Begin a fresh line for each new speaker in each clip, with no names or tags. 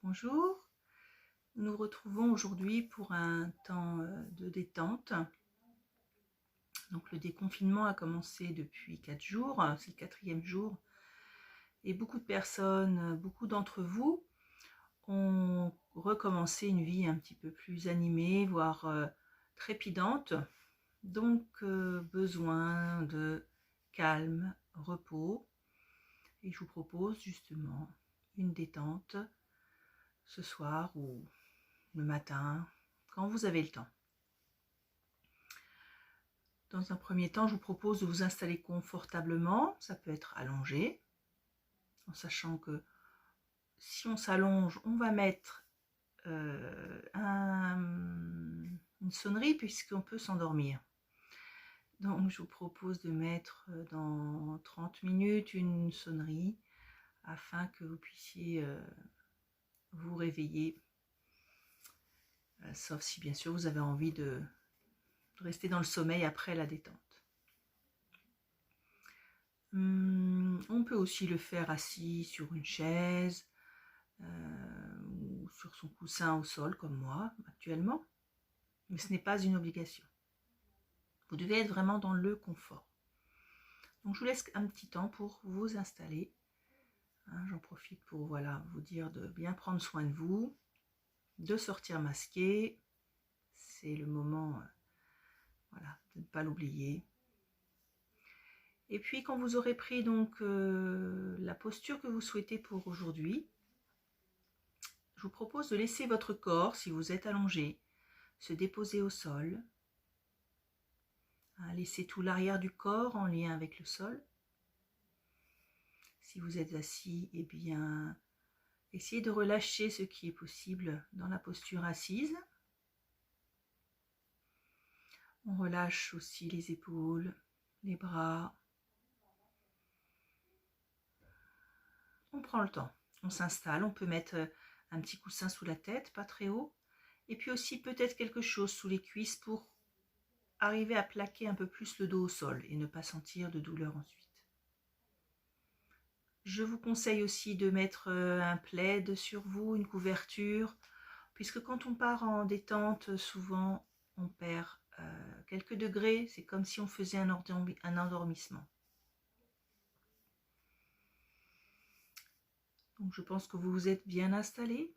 Bonjour, nous nous retrouvons aujourd'hui pour un temps de détente. Donc le déconfinement a commencé depuis 4 jours, c'est le 4e jour. Et beaucoup de personnes, beaucoup d'entre vous ont recommencé une vie un petit peu plus animée, voire trépidante. Donc besoin de calme, repos. Et je vous propose justement une détente ce soir ou le matin, quand vous avez le temps. Dans un premier temps, je vous propose de vous installer confortablement. Ça peut être allongé, en sachant que si on s'allonge, on va mettre une sonnerie puisqu'on peut s'endormir. Donc je vous propose de mettre dans 30 minutes une sonnerie afin que vous puissiez vous réveiller, sauf si bien sûr vous avez envie de rester dans le sommeil après la détente. On peut aussi le faire assis sur une chaise ou sur son coussin au sol comme moi actuellement, mais ce n'est pas une obligation. Vous devez être vraiment dans le confort. Donc je vous laisse un petit temps pour vous installer. J'en profite pour vous dire de bien prendre soin de vous, de sortir masqué. C'est le moment de ne pas l'oublier. Et puis quand vous aurez pris donc la posture que vous souhaitez pour aujourd'hui, je vous propose de laisser votre corps, si vous êtes allongé, se déposer au sol. Laissez tout l'arrière du corps en lien avec le sol. Si vous êtes assis, eh bien, essayez de relâcher ce qui est possible dans la posture assise. On relâche aussi les épaules, les bras. On prend le temps, on s'installe, on peut mettre un petit coussin sous la tête, pas très haut, et puis aussi peut-être quelque chose sous les cuisses pour arriver à plaquer un peu plus le dos au sol et ne pas sentir de douleur ensuite. Je vous conseille aussi de mettre un plaid sur vous, une couverture, puisque quand on part en détente, souvent on perd quelques degrés, c'est comme si on faisait un endormissement. Donc je pense que vous vous êtes bien installé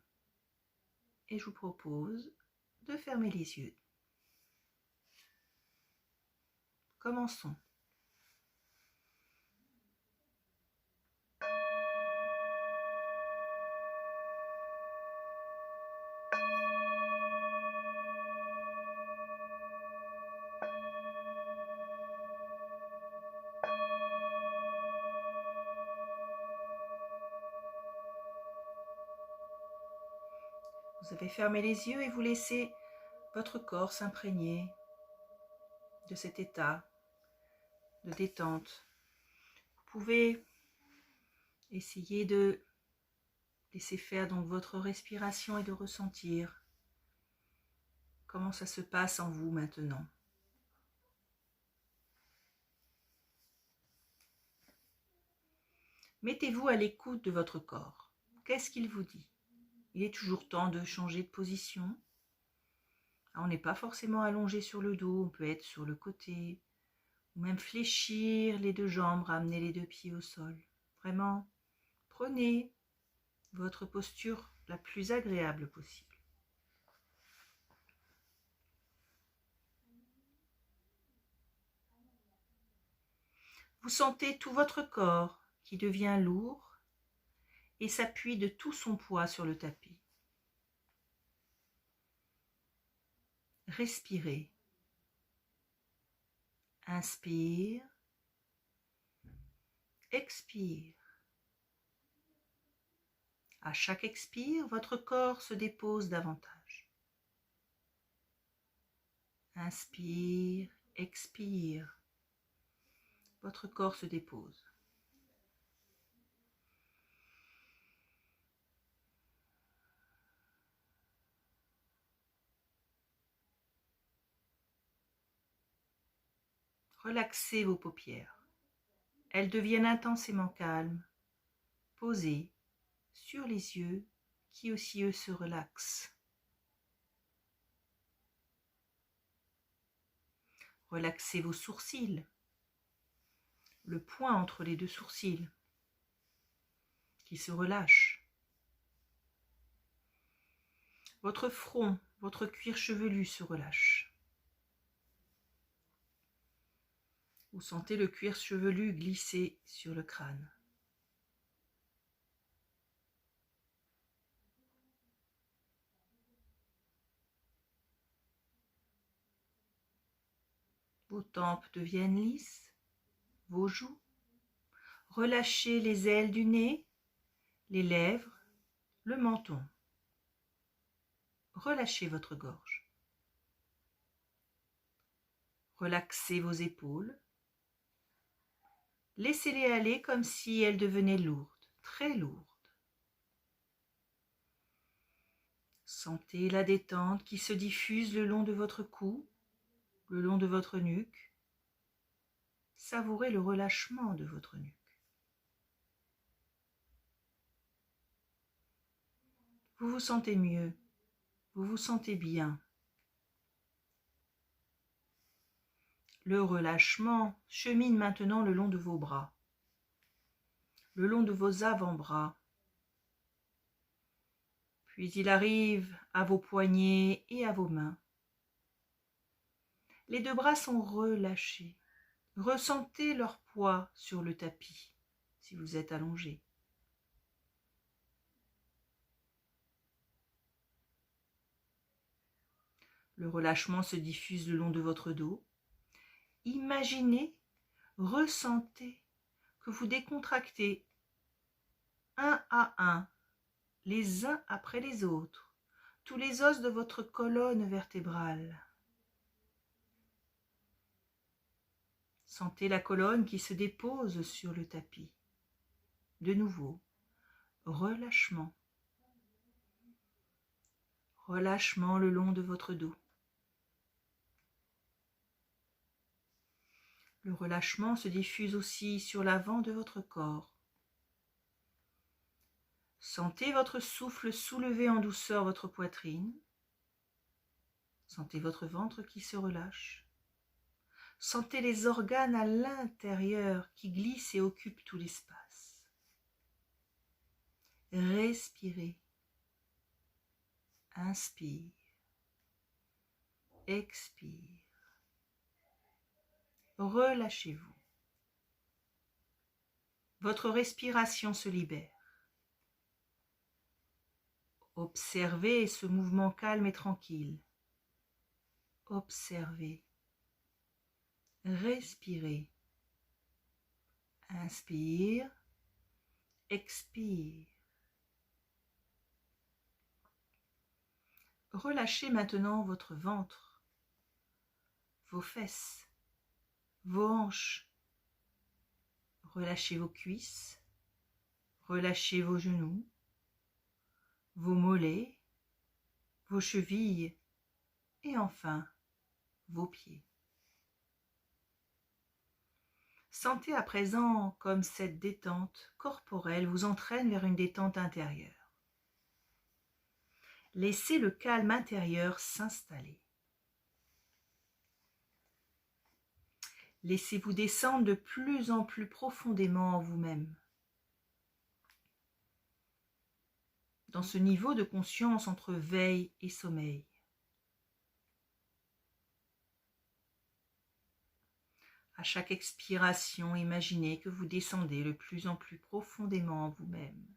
et je vous propose de fermer les yeux. Commençons. Vous avez fermé les yeux et vous laissez votre corps s'imprégner de cet état de détente. Vous pouvez essayer de laisser faire donc votre respiration et de ressentir comment ça se passe en vous maintenant. Mettez-vous à l'écoute de votre corps. Qu'est-ce qu'il vous dit? Il est toujours temps de changer de position. On n'est pas forcément allongé sur le dos, on peut être sur le côté, ou même fléchir les deux jambes, ramener les deux pieds au sol. Vraiment, prenez votre posture la plus agréable possible. Vous sentez tout votre corps qui devient lourd et s'appuie de tout son poids sur le tapis. Respirez. Inspire. Expire. À chaque expire, votre corps se dépose davantage. Inspire, expire. Votre corps se dépose. Relaxez vos paupières. Elles deviennent intensément calmes, posées sur les yeux qui aussi eux se relaxent. Relaxez vos sourcils, le point entre les deux sourcils qui se relâche. Votre front, votre cuir chevelu se relâche. Vous sentez le cuir chevelu glisser sur le crâne. Vos tempes deviennent lisses, vos joues. Relâchez les ailes du nez, les lèvres, le menton. Relâchez votre gorge. Relaxez vos épaules. Laissez-les aller comme si elles devenaient lourdes, très lourdes. Sentez la détente qui se diffuse le long de votre cou, le long de votre nuque. Savourez le relâchement de votre nuque. Vous vous sentez mieux, vous vous sentez bien. Le relâchement chemine maintenant le long de vos bras, le long de vos avant-bras. Puis il arrive à vos poignets et à vos mains. Les deux bras sont relâchés. Ressentez leur poids sur le tapis, si vous êtes allongé. Le relâchement se diffuse le long de votre dos. Imaginez, ressentez que vous décontractez un à un, les uns après les autres, tous les os de votre colonne vertébrale. Sentez la colonne qui se dépose sur le tapis. De nouveau, relâchement. Relâchement le long de votre dos. Le relâchement se diffuse aussi sur l'avant de votre corps. Sentez votre souffle soulever en douceur votre poitrine. Sentez votre ventre qui se relâche. Sentez les organes à l'intérieur qui glissent et occupent tout l'espace. Respirez. Inspire. Expire. Relâchez-vous. Votre respiration se libère. Observez ce mouvement calme et tranquille. Observez. Respirez. Inspire. Expire. Relâchez maintenant votre ventre, vos fesses, vos hanches. Relâchez vos cuisses, relâchez vos genoux, vos mollets, vos chevilles et enfin vos pieds. Sentez à présent comme cette détente corporelle vous entraîne vers une détente intérieure. Laissez le calme intérieur s'installer. Laissez-vous descendre de plus en plus profondément en vous-même. Dans ce niveau de conscience entre veille et sommeil. À chaque expiration, imaginez que vous descendez de plus en plus profondément en vous-même.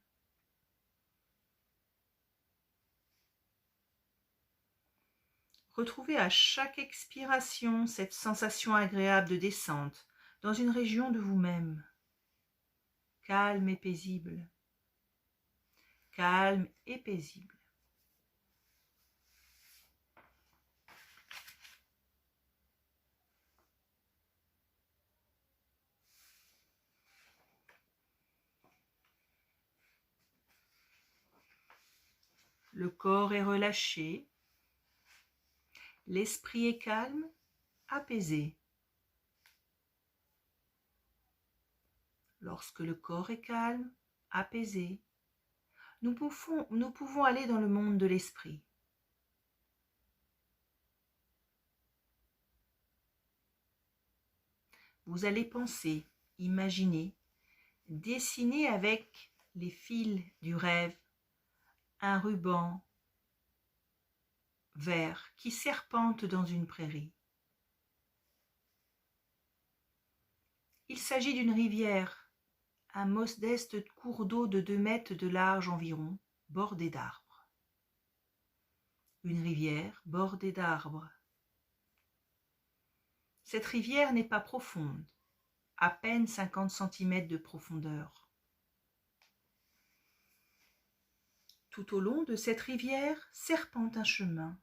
Retrouvez à chaque expiration cette sensation agréable de descente dans une région de vous-même, calme et paisible. Calme et paisible. Le corps est relâché. L'esprit est calme, apaisé. Lorsque le corps est calme, apaisé, Nous pouvons aller dans le monde de l'esprit. Vous allez penser, imaginer, dessiner avec les fils du rêve un ruban vert qui serpente dans une prairie. Il s'agit d'une rivière, un modeste cours d'eau de 2 mètres de large environ, bordé d'arbres. Une rivière bordée d'arbres. Cette rivière n'est pas profonde, à peine 50 cm de profondeur. Tout au long de cette rivière serpente un chemin.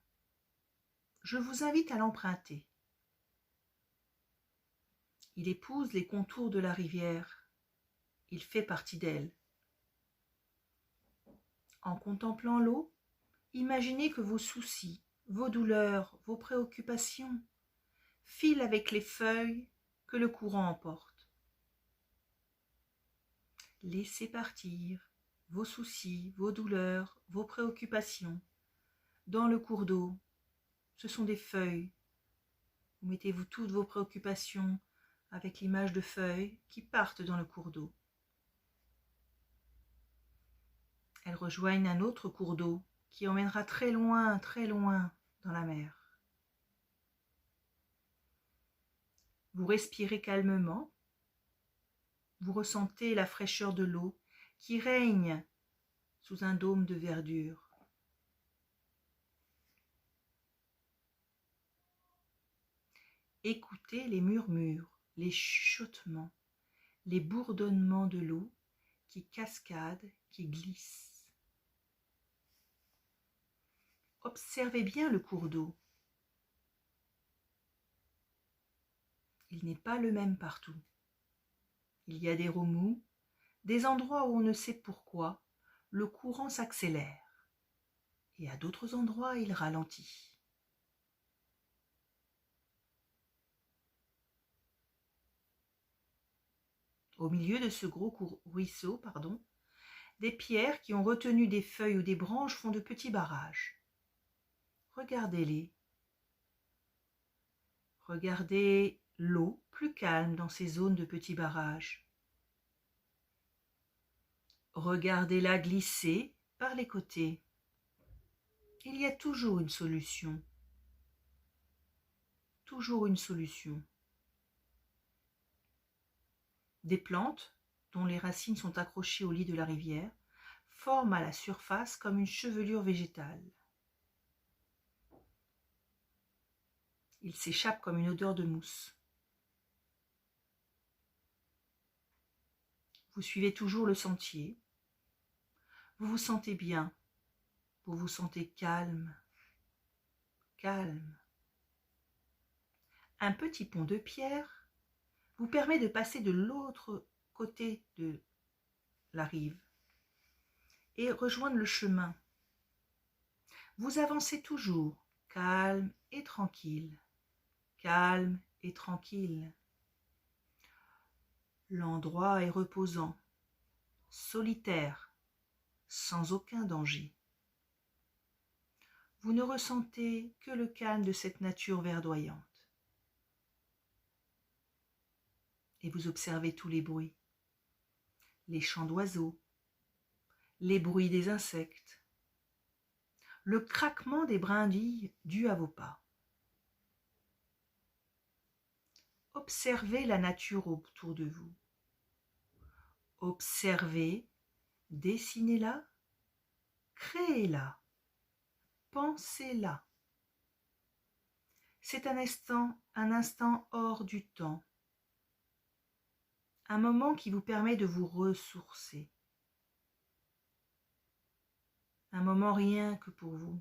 Je vous invite à l'emprunter. Il épouse les contours de la rivière. Il fait partie d'elle. En contemplant l'eau, imaginez que vos soucis, vos douleurs, vos préoccupations filent avec les feuilles que le courant emporte. Laissez partir vos soucis, vos douleurs, vos préoccupations dans le cours d'eau. Ce sont des feuilles. Vous mettez-vous toutes vos préoccupations avec l'image de feuilles qui partent dans le cours d'eau. Elles rejoignent un autre cours d'eau qui emmènera très loin dans la mer. Vous respirez calmement. Vous ressentez la fraîcheur de l'eau qui règne sous un dôme de verdure. Écoutez les murmures, les chuchotements, les bourdonnements de l'eau qui cascade, qui glisse. Observez bien le cours d'eau. Il n'est pas le même partout. Il y a des remous, des endroits où on ne sait pourquoi, le courant s'accélère, et à d'autres endroits il ralentit. Au milieu de ce gros ruisseau, des pierres qui ont retenu des feuilles ou des branches font de petits barrages. Regardez-les. Regardez l'eau plus calme dans ces zones de petits barrages. Regardez-la glisser par les côtés. Il y a toujours une solution. Toujours une solution. Des plantes, dont les racines sont accrochées au lit de la rivière, forment à la surface comme une chevelure végétale. Il s'échappe comme une odeur de mousse. Vous suivez toujours le sentier. Vous vous sentez bien. Vous vous sentez calme. Calme. Un petit pont de pierre vous permet de passer de l'autre côté de la rive et rejoindre le chemin. Vous avancez toujours, calme et tranquille. Calme et tranquille. L'endroit est reposant, solitaire, sans aucun danger. Vous ne ressentez que le calme de cette nature verdoyante. Et vous observez tous les bruits, les chants d'oiseaux, les bruits des insectes, le craquement des brindilles dû à vos pas. Observez la nature autour de vous. Observez, dessinez-la, créez-la, pensez-la. C'est un instant hors du temps, un moment qui vous permet de vous ressourcer, un moment rien que pour vous.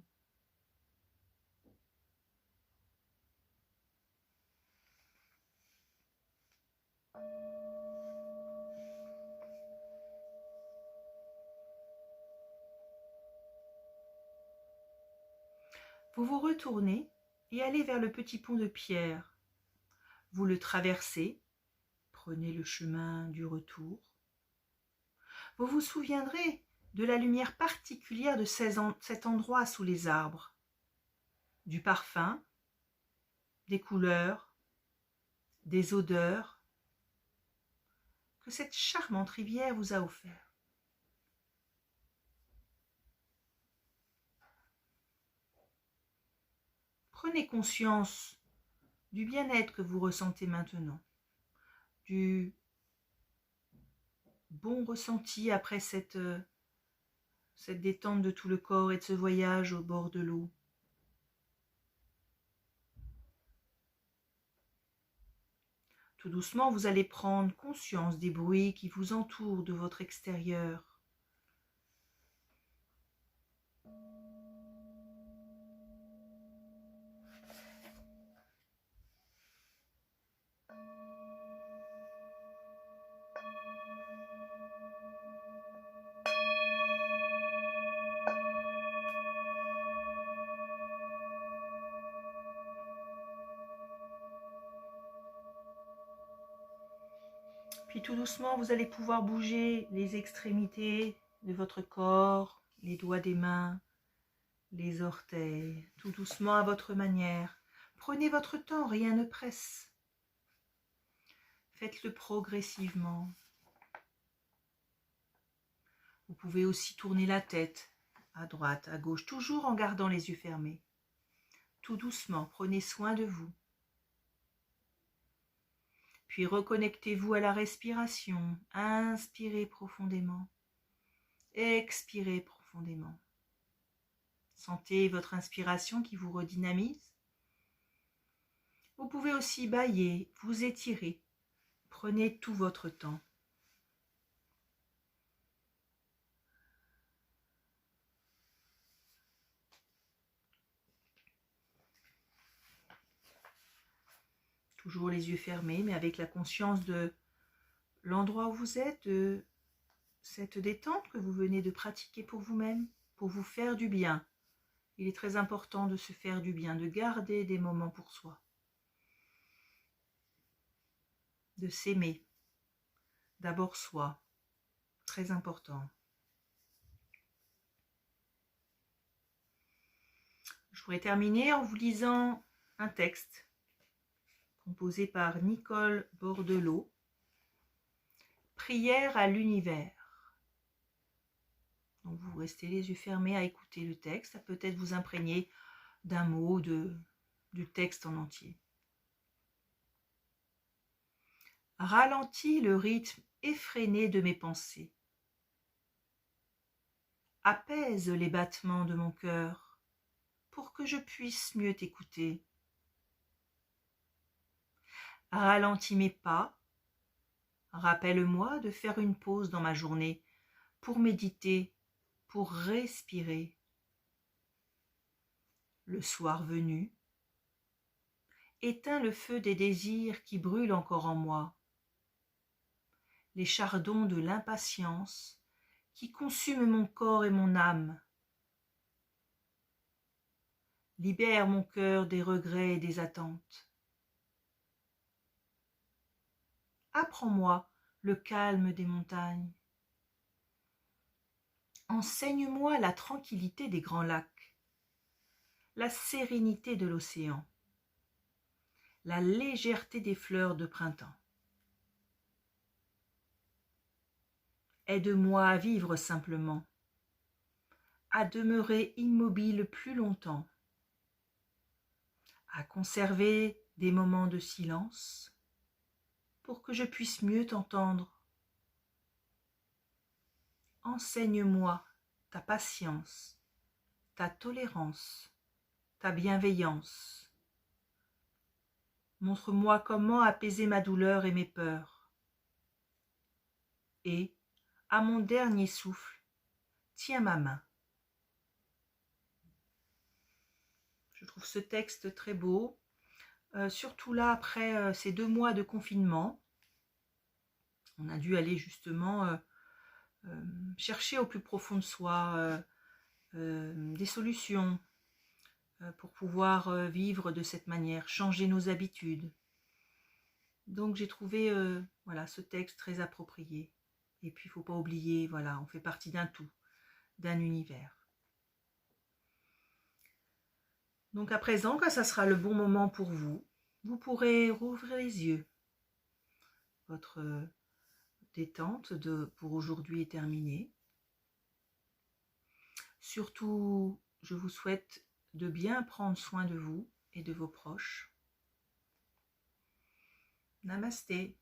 Vous vous retournez et allez vers le petit pont de pierre. Vous le traversez, prenez le chemin du retour. Vous vous souviendrez de la lumière particulière de cet endroit sous les arbres, du parfum, des couleurs, des odeurs que cette charmante rivière vous a offert. Prenez conscience du bien-être que vous ressentez maintenant, du bon ressenti après cette détente de tout le corps et de ce voyage au bord de l'eau. Tout doucement, vous allez prendre conscience des bruits qui vous entourent de votre extérieur. Puis tout doucement, vous allez pouvoir bouger les extrémités de votre corps, les doigts des mains, les orteils, tout doucement à votre manière. Prenez votre temps, rien ne presse. Faites-le progressivement. Vous pouvez aussi tourner la tête à droite, à gauche, toujours en gardant les yeux fermés. Tout doucement, prenez soin de vous. Puis reconnectez-vous à la respiration. Inspirez profondément. Expirez profondément. Sentez votre inspiration qui vous redynamise. Vous pouvez aussi bâiller, vous étirer. Prenez tout votre temps. Toujours les yeux fermés, mais avec la conscience de l'endroit où vous êtes, de cette détente que vous venez de pratiquer pour vous-même, pour vous faire du bien. Il est très important de se faire du bien, de garder des moments pour soi, de s'aimer. D'abord soi, très important. Je voudrais terminer en vous lisant un texte composé par Nicole Bordelot, Prière à l'univers. Donc vous restez les yeux fermés à écouter le texte, à peut-être vous imprégner d'un mot du texte en entier. Ralentis le rythme effréné de mes pensées. Apaise les battements de mon cœur pour que je puisse mieux t'écouter. Ralentis mes pas. Rappelle-moi de faire une pause dans ma journée pour méditer, pour respirer. Le soir venu, éteins le feu des désirs qui brûlent encore en moi, les chardons de l'impatience qui consument mon corps et mon âme. Libère mon cœur des regrets et des attentes. Apprends-moi le calme des montagnes. Enseigne-moi la tranquillité des grands lacs, la sérénité de l'océan, la légèreté des fleurs de printemps. Aide-moi à vivre simplement, à demeurer immobile plus longtemps, à conserver des moments de silence pour que je puisse mieux t'entendre. Enseigne-moi ta patience, ta tolérance, ta bienveillance. Montre-moi comment apaiser ma douleur et mes peurs. Et, à mon dernier souffle, tiens ma main. Je trouve ce texte très beau, surtout là après ces 2 mois de confinement. On a dû aller justement chercher au plus profond de soi des solutions pour pouvoir vivre de cette manière, changer nos habitudes. Donc j'ai trouvé voilà, ce texte très approprié. Et puis il ne faut pas oublier, voilà, on fait partie d'un tout. d'un univers. Donc à présent, quand ça sera le bon moment pour vous, vous pourrez rouvrir les yeux. Votre détente pour aujourd'hui est terminée. Surtout, je vous souhaite de bien prendre soin de vous et de vos proches. Namasté.